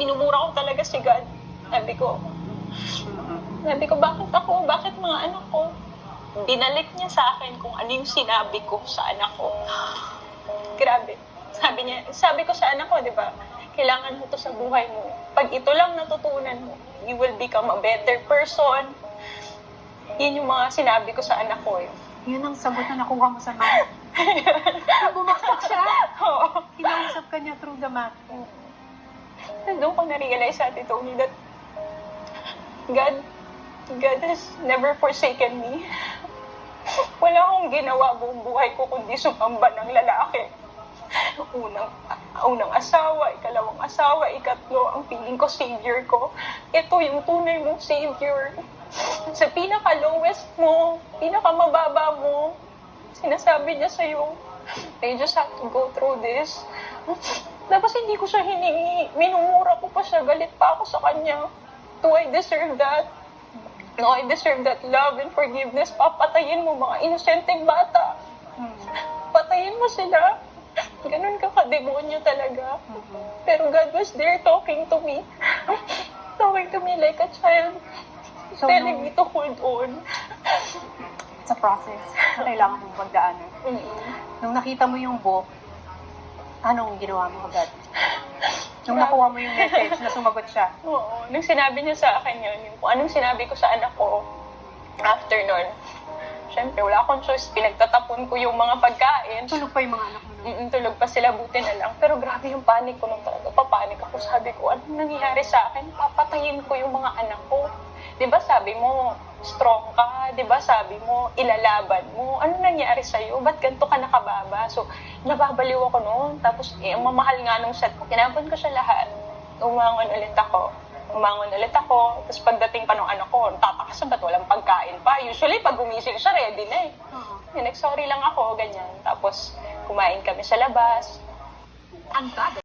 Minumura ko talaga si God. Sabi ko, bakit ako? Bakit mga anak ko? Binalik niya sa akin kung ano yung sinabi ko sa anak ko. Grabe. Sabi ko sa anak ko, di ba, kailangan mo to sa buhay mo. Pag ito lang natutunan mo, you will become a better person. Yun yung mga sinabi ko sa anak ko. Yun ang sagot na nakuha mo sa math. Bumaksak siya. Oo. Kinausap ka niya through the math. Doon ko na-realize, Ate Tony, that God has never forsaken me. Wala akong ginawa buong buhay ko kundi sumamba ng lalaki. Unang asawa, ikalawang asawa, ikatlo, ang piling ko savior ko. Ito yung tunay mong savior. Sa pinaka-lowest mo, pinaka-mababa mo, sinasabi niya sa'yo, I just have to go through this. Tapos hindi ko siya hiningi. Minumura ko pa siya. Galit pa ako sa kanya. Do I deserve that? No, I deserve that love and forgiveness. Papatayin mo mga inosenteng bata. Patayin mo sila. Ganun ka ka-demonyo talaga. Pero God was there talking to me. Talking to me like a child. So, telling me to hold on. It's a process na kailangan mong pagdaanan. Nung nakita mo yung book, anong ginawa mo agad? Nung nakuha mo yung message na sumagot siya? Oo. Nung sinabi niya sa akin yun, yung kung anong sinabi ko sa anak ko, after nun, syempre, wala akong choice. Pinagtatapon ko yung mga pagkain. Tulog pa yung mga anak mo. Tulog pa sila, buti na lang. Pero grabe yung panic ko nung talaga. Papanik ako. Sabi ko, anong nangyayari sa akin? Papatayin ko yung mga anak ko. Diba sabi mo, strong ka? Diba sabi mo, ilalaban mo? Ano nangyari sa'yo? Ba't ganito ka nakababa? So, nababaliw ako noon. Tapos, ang mamahal nga nung set ko, tinapon ko siya lahat. Umangon ulit ako. Tapos pagdating pa ng anak ko, tataka siya, ba't walang pagkain pa? Usually, pag gumising siya, ready na eh. Nag-sorry lang ako, ganyan. Tapos, kumain kami sa labas.